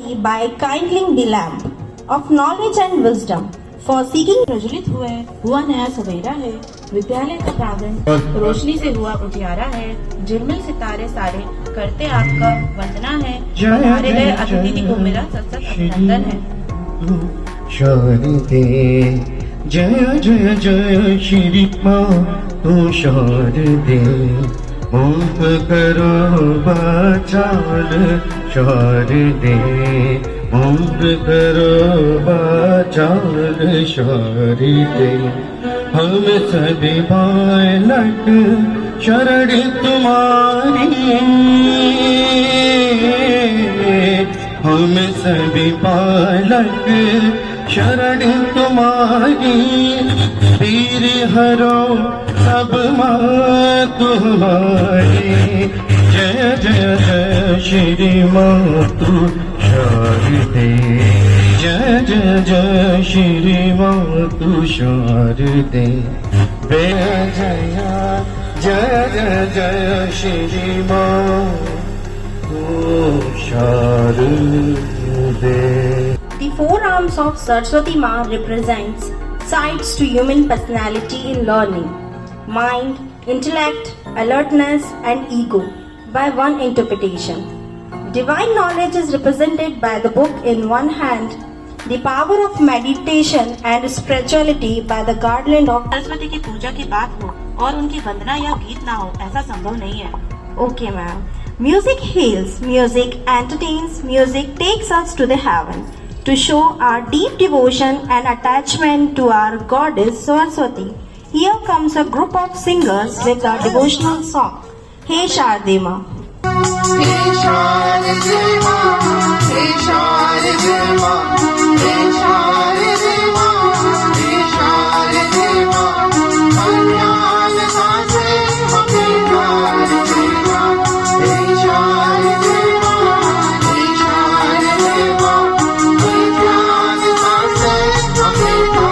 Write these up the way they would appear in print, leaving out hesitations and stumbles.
by kindling the lamp of knowledge and wisdom for seeking प्रज्वलित हुआ नया सवेरा है। विद्यालय का प्रांगण रोशनी से हुआ उजियारा है। झिलमिल सितारे सारे करते आपका वंदना है। हमारे गए अतिथि को मेरा सत्सत अभिनंदन है। शारदे जय जय जय श्री माँ तू शारदे मुक्त करो बाचाल शारदे मुक्त करो बाचाल शारदे हम सभी बालक शरण तुम्हारी हम सभी बालक शरण तुम्हारी पीर हरो सब माँ तुम्हारी जय जय जय श्री माँ तू शारदे जय जय जय श्री माँ तू शारदे जय जय जय जय श्री माँ तू शारदे। the four arms of Saraswati Ma represents sides to human personality in learning, mind, intellect, alertness and ego by one interpretation. Divine knowledge is represented by the book in one hand, the power of meditation and spirituality by the garland of Saraswati की पूजा की बात हो और उनकी वंदना या गीत ना हो ऐसा संभव नहीं है। Okay ma'am. Music heals, music entertains, music takes us to the heaven to show our deep devotion and attachment to our goddess Saraswati. Here comes a group of singers with a devotional song. Hey Sharde Ma. Hey Sharde Ma, Hey Sharde Ma, Hey Sharde Ma, Hey Sharde Ma, Kanyan saase hame Sharde Ma, Hey Sharde Ma, Hey Sharde Ma, Kanyan saase hame Sharde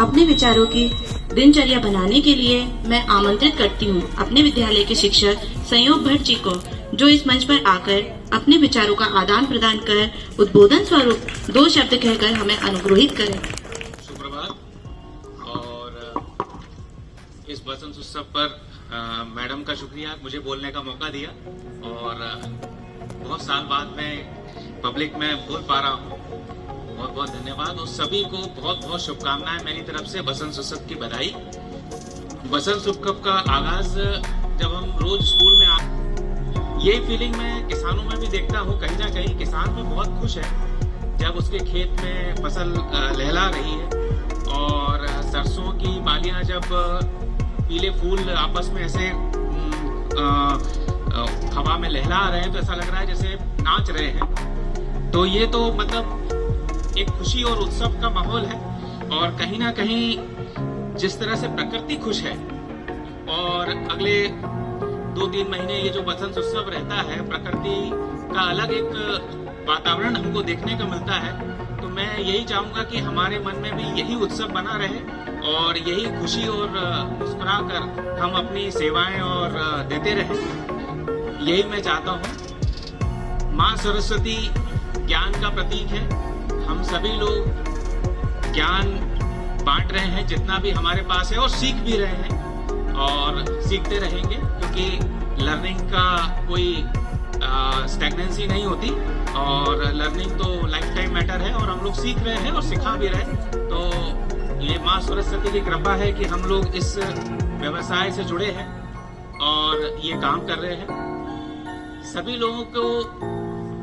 अपने विचारों की दिनचर्या बनाने के लिए मैं आमंत्रित करती हूँ अपने विद्यालय के शिक्षक संयोग भट्ट जी को, जो इस मंच पर आकर अपने विचारों का आदान प्रदान कर उद्बोधन स्वरूप 2 शब्द कहकर हमें अनुग्रहित करें। सुप्रभात। और इस बसंत उत्सव पर मैडम का शुक्रिया, मुझे बोलने का मौका दिया और बहुत साल बाद मैं पब्लिक में बोल पा रहा हूँ। बहुत बहुत धन्यवाद और सभी को बहुत बहुत शुभकामनाएं मेरी तरफ से। बसंत उत्सव की बधाई। बसंत उत्सव का आगाज जब हम रोज स्कूल में ये फीलिंग मैं किसानों में भी देखता हूँ। कहीं ना कहीं किसान भी बहुत खुश है जब उसके खेत में फसल लहला रही है और सरसों की बालियां जब पीले फूल आपस में ऐसे हवा में लहला रहे हैं तो ऐसा लग रहा है जैसे नाच रहे हैं। तो ये तो मतलब एक खुशी और उत्सव का माहौल है। और कहीं ना कहीं जिस तरह से प्रकृति खुश है और अगले 2-3 महीने ये जो बसंत उत्सव रहता है, प्रकृति का अलग एक वातावरण हमको देखने को मिलता है। तो मैं यही चाहूँगा कि हमारे मन में भी यही उत्सव बना रहे और यही खुशी और मुस्कुरा कर हम अपनी सेवाएं और देते रहें, यही मैं चाहता हूँ। माँ सरस्वती ज्ञान का प्रतीक है। हम सभी लोग ज्ञान बांट रहे हैं जितना भी हमारे पास है और सीख भी रहे हैं और सीखते रहेंगे, क्योंकि लर्निंग का कोई स्टैग्नेंसी नहीं होती और लर्निंग तो लाइफ टाइम मैटर है और हम लोग सीख रहे हैं और सिखा भी रहे हैं। तो ये माँ सरस्वती की कृपा है कि हम लोग इस व्यवसाय से जुड़े हैं और ये काम कर रहे हैं। सभी लोगों को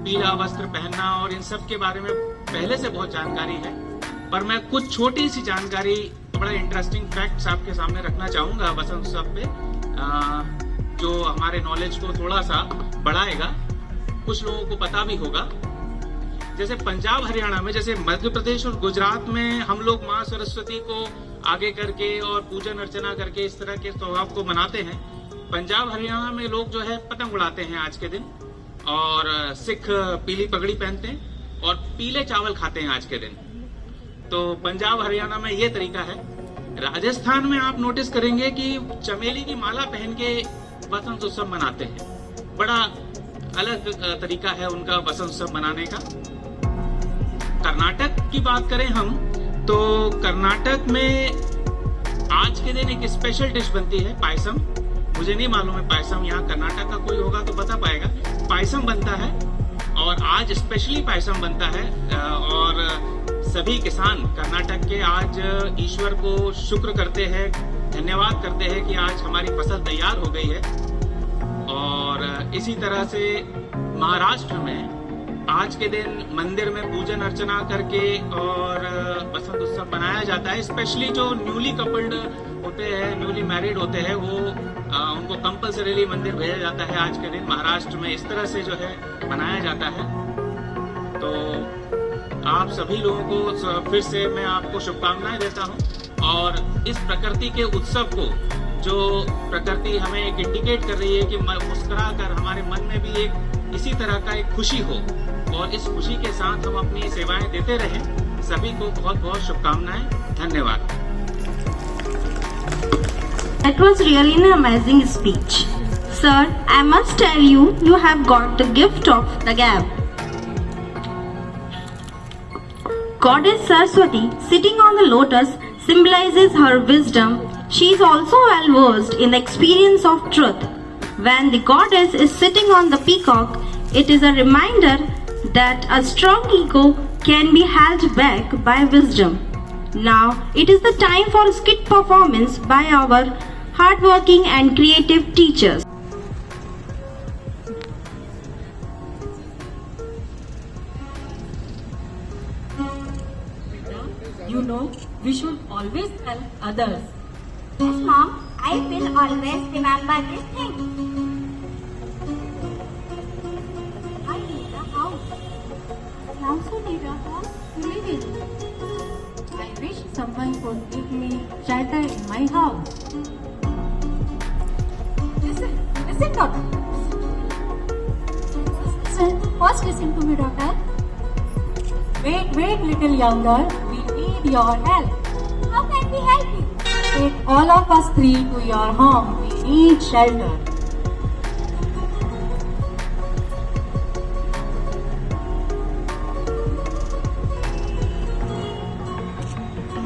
पीला वस्त्र पहनना और इन सब के बारे में पहले से बहुत जानकारी है, पर मैं कुछ छोटी सी जानकारी, बड़ा इंटरेस्टिंग फैक्ट्स आपके सामने रखना चाहूँगा वसंत उत्सव पे, जो हमारे नॉलेज को थोड़ा सा बढ़ाएगा। कुछ लोगों को पता भी होगा, जैसे पंजाब हरियाणा में, जैसे मध्य प्रदेश और गुजरात में हम लोग माँ सरस्वती को आगे करके और पूजन अर्चना करके इस तरह के त्यौहार को मनाते हैं। पंजाब हरियाणा में लोग जो है पतंग उड़ाते हैं आज के दिन, और सिख पीली पगड़ी पहनते हैं और पीले चावल खाते हैं आज के दिन। तो पंजाब हरियाणा में ये तरीका है। राजस्थान में आप नोटिस करेंगे कि चमेली की माला पहन के वसंत उत्सव मनाते हैं। बड़ा अलग तरीका है उनका वसंत उत्सव मनाने का। कर्नाटक की बात करें हम, तो कर्नाटक में आज के दिन एक स्पेशल डिश बनती है, पायसम। मुझे नहीं मालूम है पायसम यहाँ कर्नाटक का कोई होगा तो बता पाएगा। पायसम बनता है और आज स्पेशली पायसम बनता है और सभी किसान कर्नाटक के आज ईश्वर को शुक्र करते हैं, धन्यवाद करते हैं कि आज हमारी फसल तैयार हो गई है। और इसी तरह से महाराष्ट्र में आज के दिन मंदिर में पूजन अर्चना करके और वसंत उत्सव मनाया जाता है। स्पेशली जो न्यूली कपल्ड होते हैं, न्यूली मैरिड होते हैं, वो उनको कंपल्सरीली मंदिर भेजा जाता है आज के दिन। महाराष्ट्र में इस तरह से जो है मनाया जाता है। तो आप सभी लोगों को फिर से मैं आपको शुभकामनाएं देता हूं और इस प्रकृति के उत्सव को, जो प्रकृति हमें एक इंडिकेट कर रही है कि मुस्कुरा कर हमारे मन में भी एक इसी तरह का एक खुशी हो और इस खुशी के साथ हम अपनी सेवाएं देते रहें। सभी को बहुत बहुत शुभकामनाएं। धन्यवाद। That was really an amazing speech. Sir, I must tell you, you have got the gift of the gab. Goddess Saraswati, sitting on the lotus, symbolizes her wisdom. She is also well versed in the experience of truth. When the goddess is sitting on the peacock, it is a reminder that a strong ego can be held back by wisdom. Now, it is the time for a skit performance by our hardworking and creative teachers. You know, we should always help others. Yes, Mom. I will always remember this thing. I need a house. I also need a house to live in. I wish someone could give me shelter in my house. Listen, daughter. First listen to me, daughter. Wait, little younger. We need your help. How can we help you? Take all of us three to your home. We need shelter.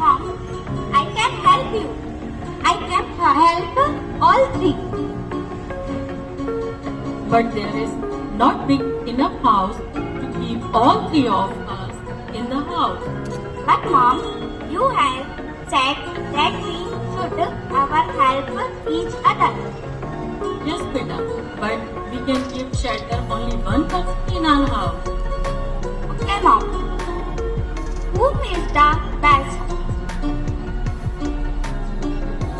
Mom, I can help you. I can help all three. But there is not big enough house to keep all three of us in the house. But Mom, you have said that we should ever help each other. Yes, beta, but we can give shelter only one person in our house. Okay, Mom. Whom is the best?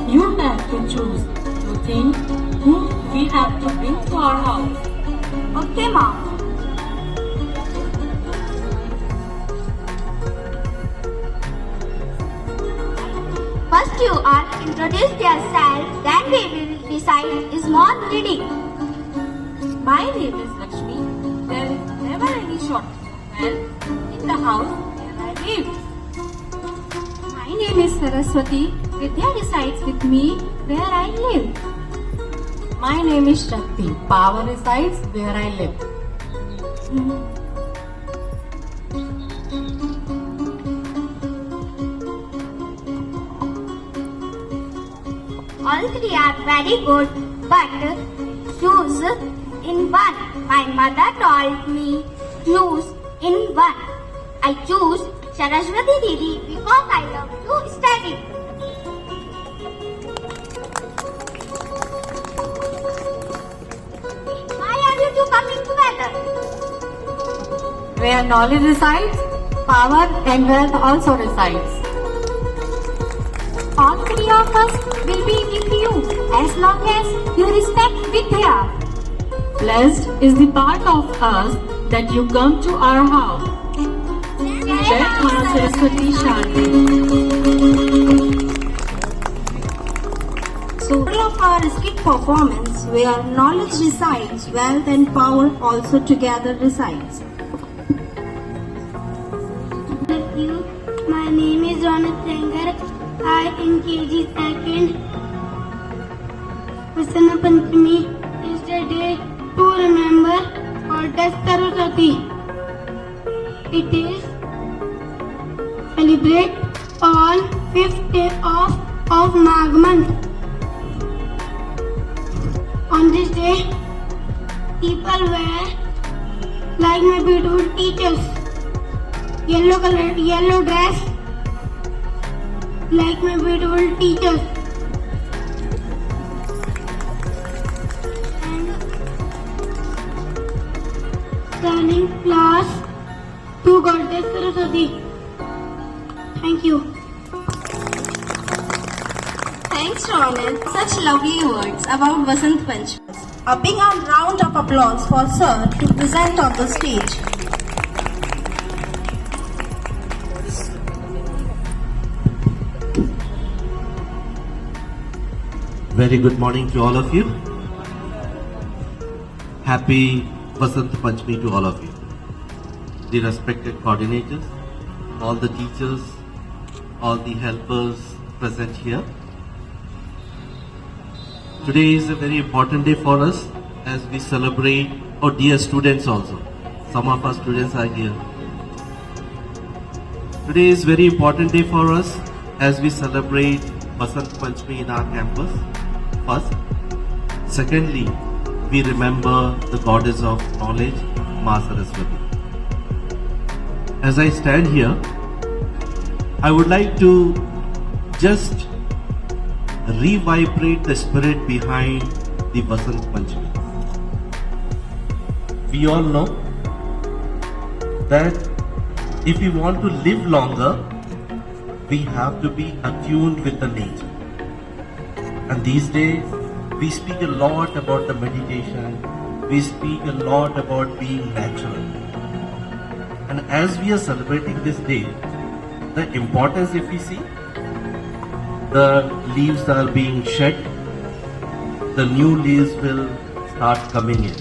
You have to choose. You think whom we have to bring to our house. Okay, Mom. First you are introduce yourself, then we will decide is more reading. My name is Lakshmi. There is short. Well, in the house where I live. My name is Saraswati. Vidya resides with me where I live. My name is Shakti. Power resides where I live. All three are very good, but choose in one. My mother told me choose in one. I choose Saraswati Didi because I love to study. Why are you two coming together? Where knowledge resides, power and wealth also resides. All three of us will be with you as long as you respect Vidya. Blessed is the part of us that you come to our house. Jai Maa Saraswati Sharde. So, all of our skit performance, where knowledge resides, wealth and power also together resides. My name is Ronit Sengar. I in KG 2nd. Vasant Panchami is the day to remember Goddess Saraswati. It is celebrate on 5th day of Magh month. On this day, people wear like my beautiful teachers, yellow dress, like my beautiful teachers. And turning class to Goddess Saraswati. Thank you. Thanks, Ronit. Such lovely words about Vasant Panchami. A big round of applause for Sir to present on the stage. Very good morning to all of you. Happy Vasant Panchami to all of you. The respected coordinators, all the teachers, all the helpers present here. Today is a very important day for us as we celebrate our dear students also. Some of our students are here. Today is very important day for us as we celebrate Vasant Panchami in our campus. First. Secondly, we remember the goddess of knowledge, Maa Saraswati. As I stand here, I would like to just revibrate the spirit behind the Vasant Panchami. We all know that if we want to live longer, we have to be attuned with the nature. And these days, we speak a lot about the meditation, we speak a lot about being natural. And as we are celebrating this day, the importance, if we see, the leaves are being shed, the new leaves will start coming in.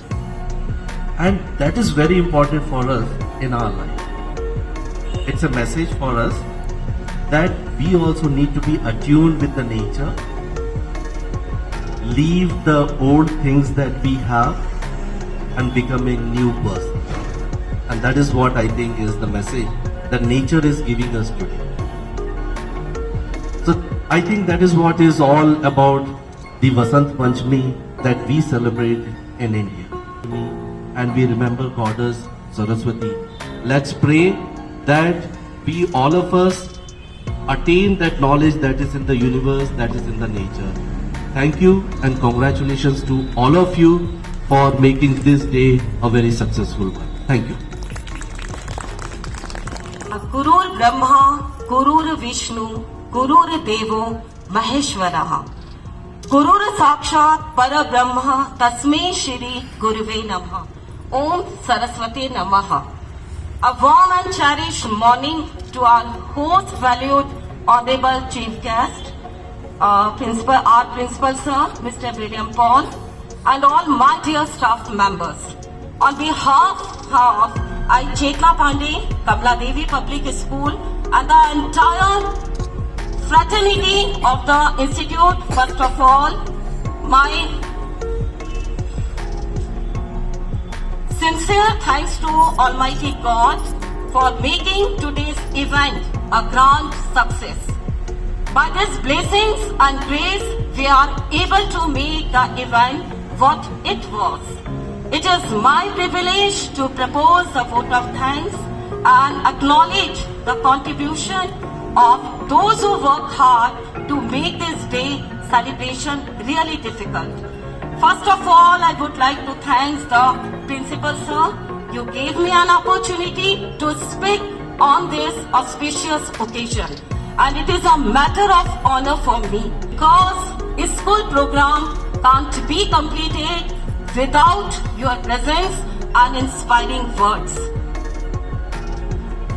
And that is very important for us in our life. It's a message for us that we also need to be attuned with the nature, leave the old things that we have and becoming new person. And that is what I think is the message that nature is giving us today. So I think that is what is all about the Vasant Panchami that we celebrate in India. And we remember Goddess Saraswati. Let's pray that we, all of us, attain that knowledge that is in the universe, that is in the nature. Thank you and congratulations to all of you for making this day a very successful one. Thank you. गुरुर् Brahma गुरुर् Vishnu गुरुर् देवो महेश्वरः गुरुर् साक्षात् परब्रह्म तस्मै श्री गुरुवे नमः. Om Saraswati Namaha. A warm and cherished morning to our host, valued Honorable Chief Guest, our Principal Sir, Mr. William Paul, and all my dear staff members. On behalf of I, Chetna Pandey, Kamala Devi Public School, and the entire fraternity of the institute, first of all, my sincere thanks to Almighty God for making today's event a grand success. By His blessings and grace, we are able to make the event what it was. It is my privilege to propose a vote of thanks and acknowledge the contribution of those who work hard to make this day celebration really difficult. First of all, I would like to thank the principal sir. You gave me an opportunity to speak on this auspicious occasion, and it is a matter of honor for me because a school program can't be completed without your presence and inspiring words.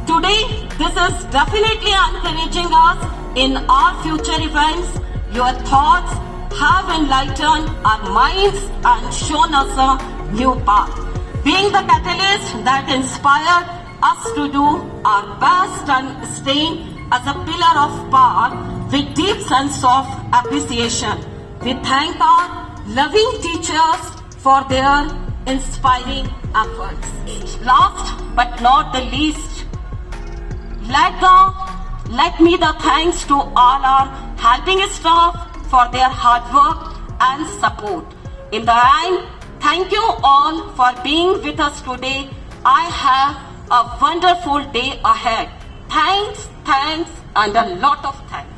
Today, this is definitely encouraging us in our future events. Your thoughts have enlightened our minds and shown us a new path, being the catalyst that inspired us to do our best and staying as a pillar of power with deep sense of appreciation. We thank our loving teachers for their inspiring efforts. Last but not the least, let me the thanks to all our helping staff for their hard work and support. In the end, thank you all for being with us today. I have a wonderful day ahead. Thanks, and a lot of thanks.